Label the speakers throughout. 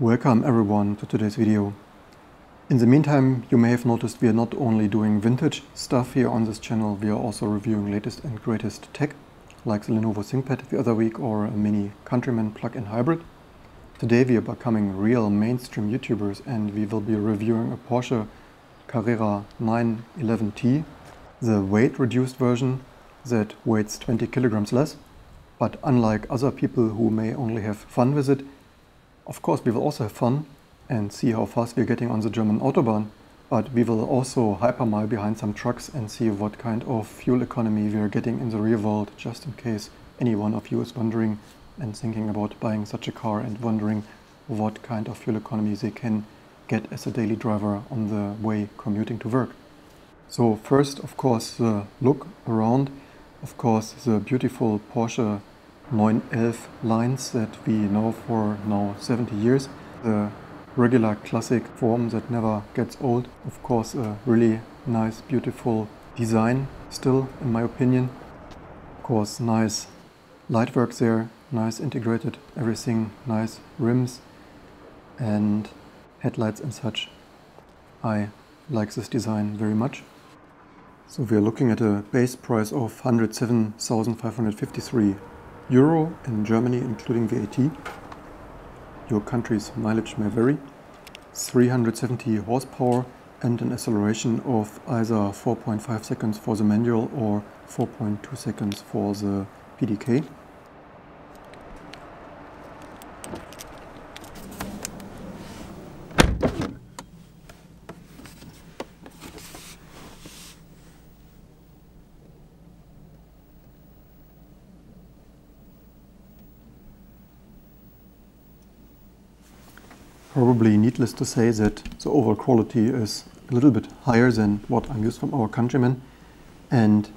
Speaker 1: Welcome everyone to today's video. In the meantime, you may have noticed we are not only doing vintage stuff here on this channel, we are also reviewing latest and greatest tech, like the Lenovo ThinkPad the other week or a mini Countryman plug-in hybrid. Today we are becoming real mainstream YouTubers and we will be reviewing a Porsche Carrera 911T, the weight-reduced version that weighs 20 kilograms less. But unlike other people who may only have fun with it, of course we will also have fun and see how fast we're getting on the German Autobahn, but we will also hypermile behind some trucks and see what kind of fuel economy we are getting in the real world, just in case any one of you is wondering and thinking about buying such a car and wondering what kind of fuel economy they can get as a daily driver on the way commuting to work. So first, of course, the look around. Of course, the beautiful Porsche 911 lines that we know for now 70 years. The regular classic form that never gets old. Of course, a really nice, beautiful design still, in my opinion. Of course, nice light work there, nice integrated everything, nice rims and headlights and such. I like this design very much. So we are looking at a base price of 107,553 euro in Germany, including VAT. Your country's mileage may vary. 370 horsepower and an acceleration of either 4.5 seconds for the manual or 4.2 seconds for the PDK. Probably needless to say that the overall quality is a little bit higher than what I'm used from our Countryman, and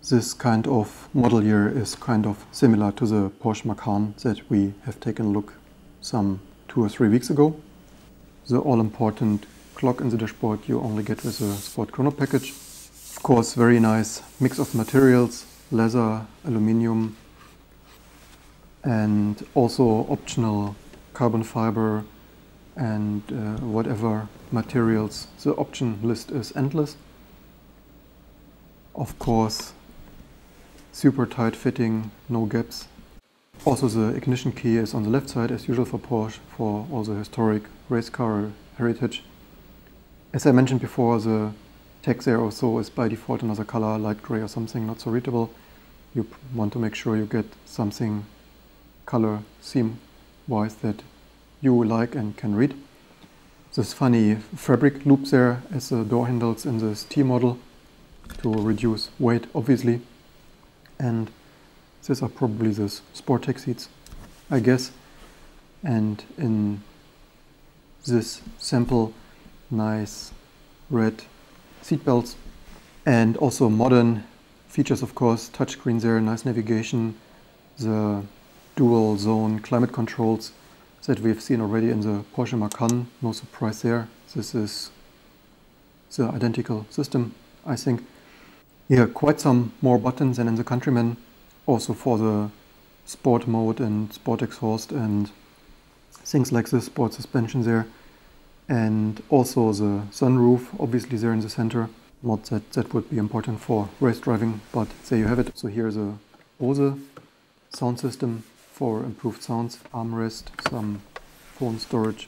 Speaker 1: this kind of model year is kind of similar to the Porsche Macan that we have taken a look some 2 or 3 weeks ago. The all-important clock in the dashboard you only get with the Sport Chrono package. Of course, very nice mix of materials, leather, aluminium, and also optional carbon fiber and whatever materials. The option list is endless. Of course, super tight fitting, no gaps. Also the ignition key is on the left side as usual for Porsche, for all the historic race car heritage. As I mentioned before, the text there also is by default another color, light gray or something, not so readable. You want to make sure you get something color theme wise that you like and can read. This funny fabric loop there as the door handles in this T model to reduce weight, obviously. And these are probably the sport tech seats, I guess. And in this sample, nice red seat belts. And also modern features, of course, touchscreen there, nice navigation, the dual zone climate controls that we've seen already in the Porsche Macan, no surprise there. This is the identical system, I think. Here, quite some more buttons than in the Countryman, also for the sport mode and sport exhaust and things like this, sport suspension there. And also the sunroof, obviously there in the center. Not that that would be important for race driving, but there you have it. So here's a Bose sound system for improved sounds, armrest, some phone storage.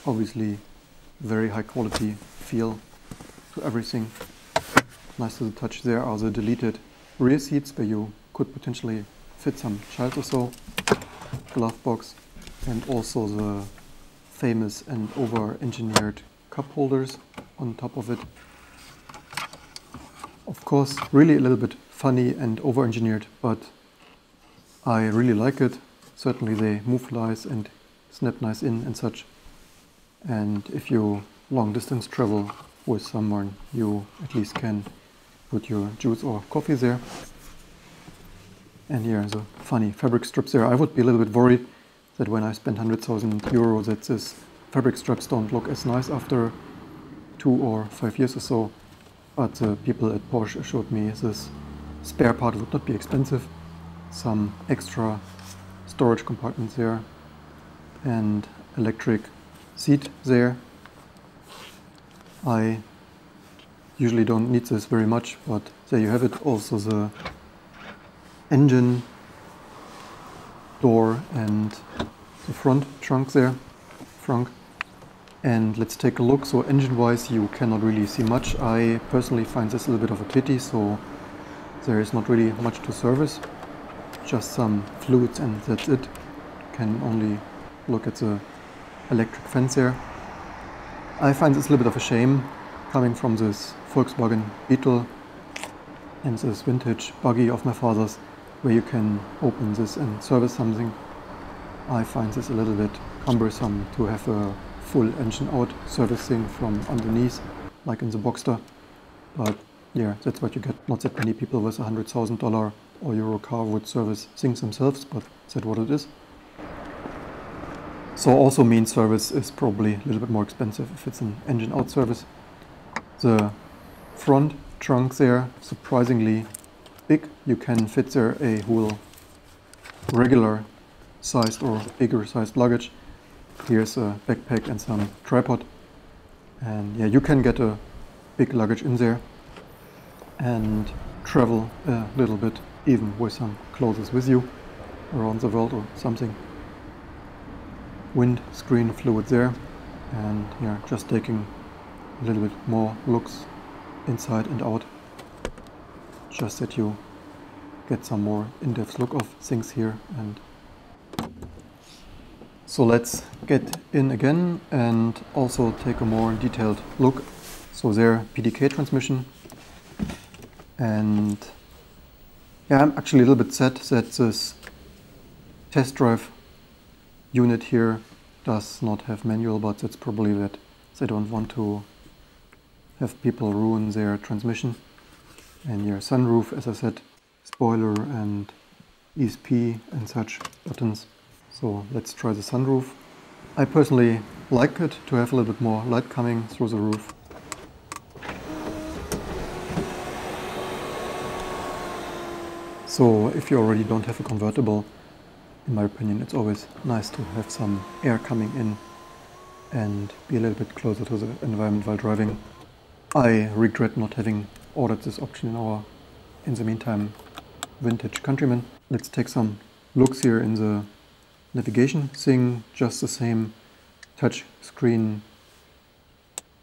Speaker 1: Obviously very high quality feel to everything. Nice to the touch. There are the deleted rear seats where you could potentially fit some child or so. Glove box and also the famous and over-engineered cup holders on top of it. Of course, really a little bit funny and over-engineered, but I really like it. Certainly they move nice and snap nice in and such. And if you long distance travel with someone, you at least can put your juice or coffee there. And here are the funny fabric strips there. I would be a little bit worried that when I spend 100,000 euros that this fabric strips don't look as nice after 2 or 5 years or so. But the people at Porsche assured me this spare part would not be expensive. Some extra storage compartments there, and electric seat there. I usually don't need this very much, but there you have it. Also the engine door and the front trunk there, trunk. And let's take a look. So engine wise you cannot really see much. I personally find this a little bit of a pity, so there is not really much to service, just some fluids and that's it. Can only look at the electric fence there. I find this a little bit of a shame, coming from this Volkswagen Beetle and this vintage buggy of my father's, where you can open this and service something. I find this a little bit cumbersome to have a full engine out servicing from underneath, like in the Boxster. But yeah, that's what you get. Not that many people with $100,000 or Euro car would service things themselves, but that's what it is. So also main service is probably a little bit more expensive if it's an engine out service. The front trunk there, surprisingly big. You can fit there a whole regular sized or bigger sized luggage. Here's a backpack and some tripod. And yeah, you can get a big luggage in there and travel a little bit, even with some clothes with you around the world or something. Windscreen fluid there, and yeah, just taking a little bit more looks inside and out, just that you get some more in-depth look of things here. And so let's get in again and also take a more detailed look. So there, PDK transmission, and yeah, I'm actually a little bit sad that this test drive unit here does not have manual, but it's probably that they don't want to have people ruin their transmission. And your sunroof, as I said, spoiler and ESP and such buttons. So let's try the sunroof. I personally like it to have a little bit more light coming through the roof. So if you already don't have a convertible, in my opinion, it's always nice to have some air coming in and be a little bit closer to the environment while driving. I regret not having ordered this option in the meantime, vintage Countryman. Let's take some looks here in the navigation thing. Just the same touch screen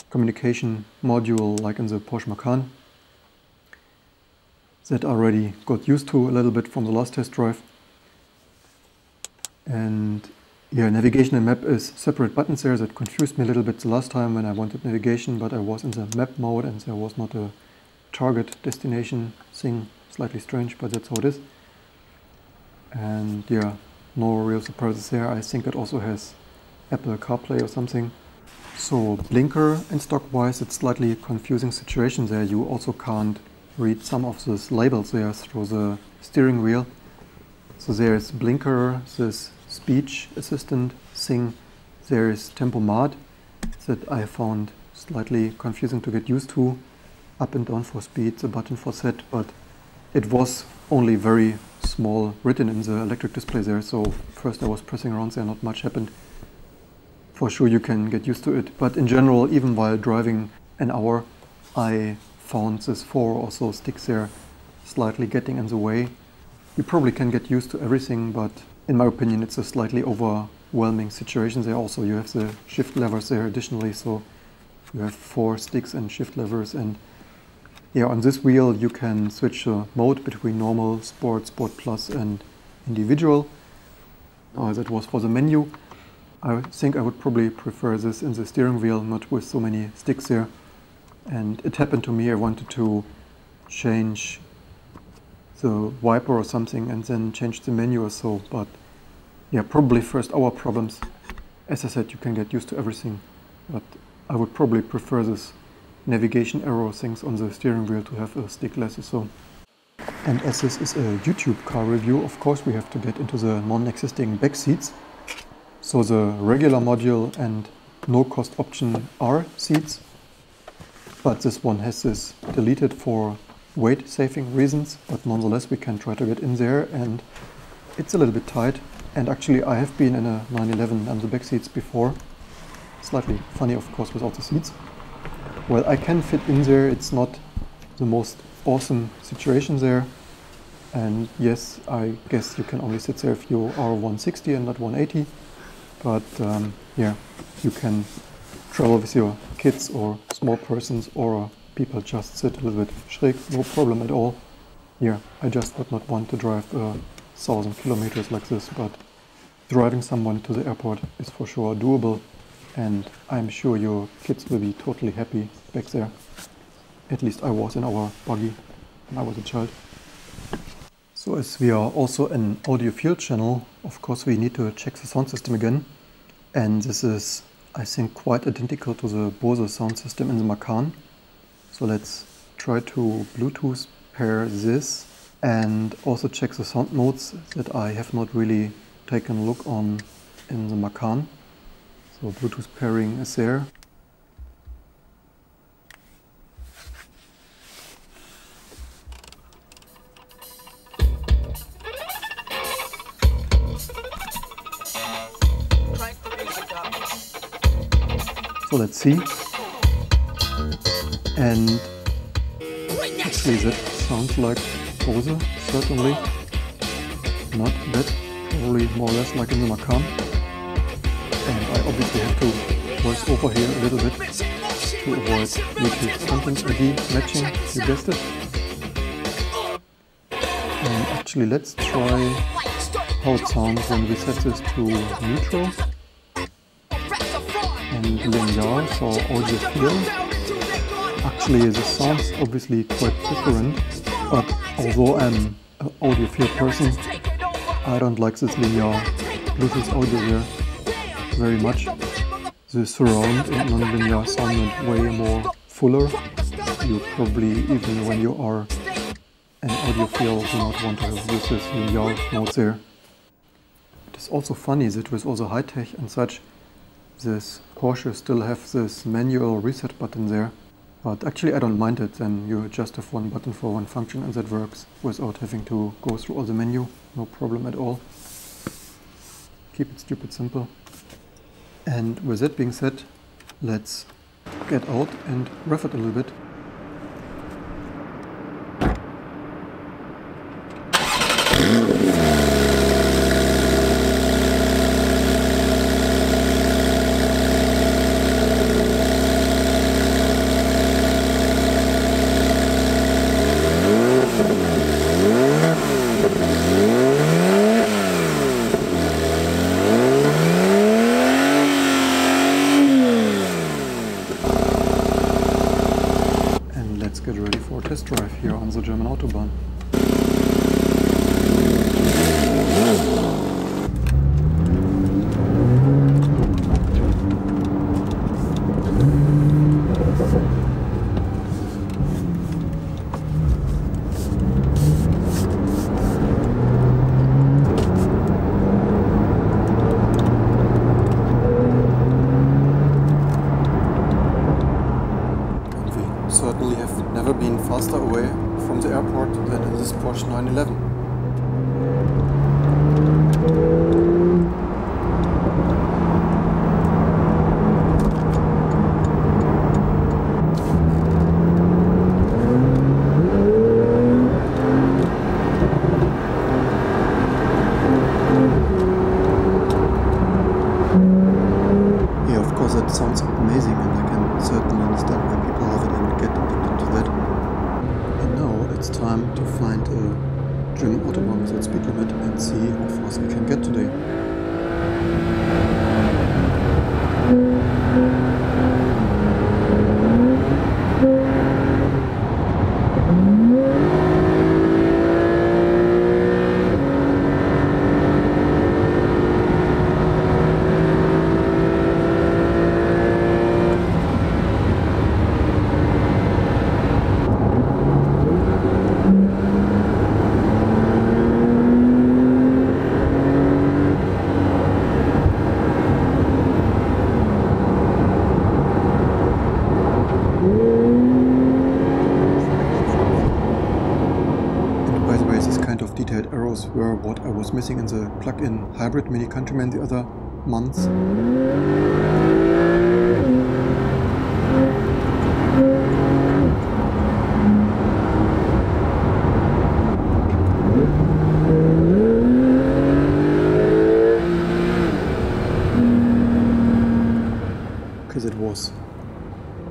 Speaker 1: communication module like in the Porsche Macan that I already got used to a little bit from the last test drive. And yeah, navigation and map is separate buttons there. That confused me a little bit the last time when I wanted navigation, but I was in the map mode and there was not a target destination thing. Slightly strange, but that's how it is. And yeah, no real surprises there. I think it also has Apple CarPlay or something. So blinker and stock wise, it's slightly confusing situation there. You also can't read some of these labels there through the steering wheel. So there is blinker, this speech assistant thing. There is tempomat that I found slightly confusing to get used to. Up and down for speed, the button for set, but it was only very small written in the electric display there. So first I was pressing around there, not much happened. For sure you can get used to it, but in general, even while driving an hour, I found this 4 or so sticks there slightly getting in the way. You probably can get used to everything, but in my opinion it's a slightly overwhelming situation there. Also you have the shift levers there additionally, so you have 4 sticks and shift levers, and yeah, on this wheel you can switch the mode between normal, sport, sport plus and individual. That was for the menu. I think I would probably prefer this in the steering wheel, not with so many sticks there. And it happened to me, I wanted to change the wiper or something and then change the menu or so, but yeah, probably first hour problems. As I said, you can get used to everything, but I would probably prefer this navigation arrow things on the steering wheel to have a stick less or so. And as this is a YouTube car review, of course we have to get into the non-existing back seats. So the regular module and no cost option are seats, but this one has this deleted for weight saving reasons, but nonetheless we can try to get in there, and it's a little bit tight. And actually I have been in a 911 and the back seats before. Slightly funny, of course, without the seats. Well, I can fit in there. It's not the most awesome situation there. And yes, I guess you can only sit there if you are 160 and not 180. But yeah, you can travel with your kids or small persons, or people just sit a little bit schräg, no problem at all. Yeah, I just would not want to drive 1,000 kilometers like this, but driving someone to the airport is for sure doable, and I'm sure your kids will be totally happy back there. At least I was in our buggy when I was a child. So as we are also an audiophile channel, of course we need to check the sound system again. And this is, I think, quite identical to the Bose sound system in the Macan. So let's try to Bluetooth pair this and also check the sound modes that I have not really taken a look on in the Macan. So Bluetooth pairing is there. So let's see. And actually that sounds like Bose, certainly. Not bad, probably more or less like in the Macan. And I obviously have to voice over here a little bit to avoid YouTube content ID matching, you guessed it. And actually let's try how it sounds when we set this to neutral and linear, so audiophile. Actually this sounds obviously quite different, but although I'm an audiophile person, I don't like this linear Bluetooth audio here very much. The surround and non-linear sounded way more fuller. You probably, even when you are an audiophile, do not want to have this linear mode there. It is also funny that with all the high tech and such, this Porsche still have this manual reset button there. But actually I don't mind it, then you just have one button for one function and that works without having to go through all the menu, no problem at all. Keep it stupid simple. And with that being said, let's get out and rev it a little bit. Get ready for a test drive here on the German Autobahn. Certainly have never been faster away from the airport than in this Porsche 911. Yeah, of course that sounds amazing, and I can certainly understand why people love it and get addicted to that. And now it's time to find a German Autobahn with that speed limit and see how fast we can get today. missing in the plug-in hybrid Mini Countryman the other months. Because it was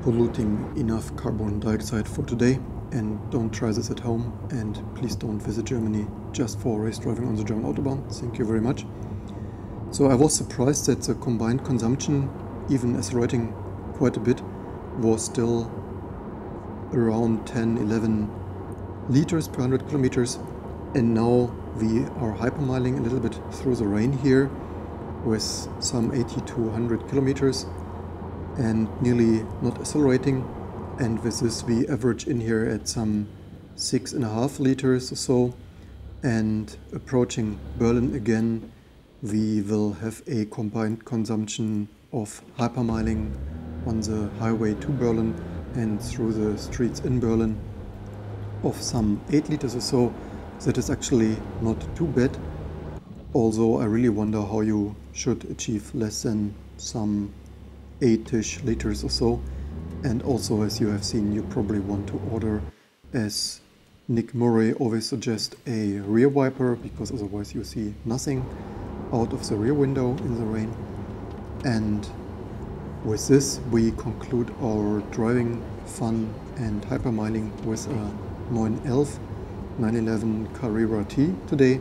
Speaker 1: polluting enough carbon dioxide for today. And don't try this at home, and please don't visit Germany just for race driving on the German Autobahn. Thank you very much. So I was surprised that the combined consumption, even accelerating quite a bit, was still around 10-11 liters per 100 kilometers. And now we are hypermiling a little bit through the rain here with some 80 to 100 kilometers and nearly not accelerating. And with this we average in here at some 6.5 liters or so, and approaching Berlin again we will have a combined consumption of hypermiling on the highway to Berlin and through the streets in Berlin of some 8 liters or so. That is actually not too bad, although I really wonder how you should achieve less than some 8-ish liters or so. And also, as you have seen, you probably want to order, as Nick Murray always suggests, a rear wiper, because otherwise you see nothing out of the rear window in the rain. And with this we conclude our driving fun and hypermiling with a 911 Carrera T today.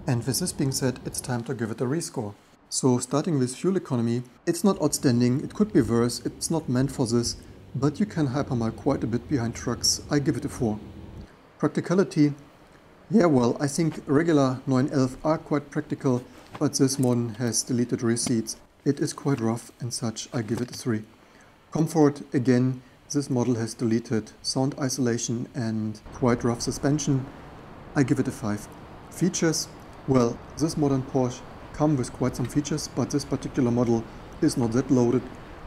Speaker 1: And with this being said, it's time to give it a rescore. So starting with fuel economy, it's not outstanding, it could be worse, it's not meant for this, but you can hypermile quite a bit behind trucks. I give it a 4. Practicality, yeah, well, I think regular 911 are quite practical, but this one has deleted rear seats. It is quite rough and such. I give it a 3. Comfort, again, this model has deleted sound isolation and quite rough suspension. I give it a 5. Features, well, this modern Porsche come with quite some features, but this particular model is not that loaded.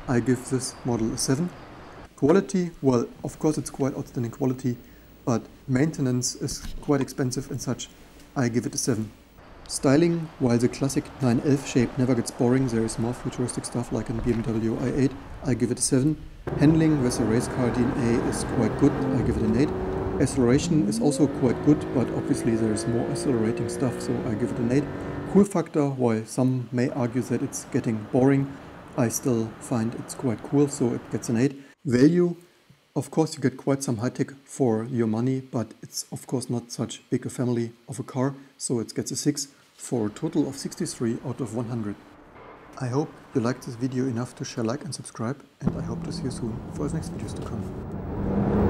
Speaker 1: I give this model a 7. Quality, well, of course it's quite outstanding quality, but maintenance is quite expensive and such. I give it a 7. Styling, while the classic 911 shape never gets boring, there is more futuristic stuff like in BMW i8. I give it a 7. Handling with the race car DNA is quite good. I give it an 8. Acceleration is also quite good, but obviously there is more accelerating stuff, so I give it an 8. Cool factor, while some may argue that it's getting boring, I still find it's quite cool, so it gets an 8. Value, of course you get quite some high tech for your money, but it's of course not such big a family of a car, so it gets a 6 for a total of 63 out of 100. I hope you liked this video enough to share, like and subscribe, and I hope to see you soon for the next videos to come.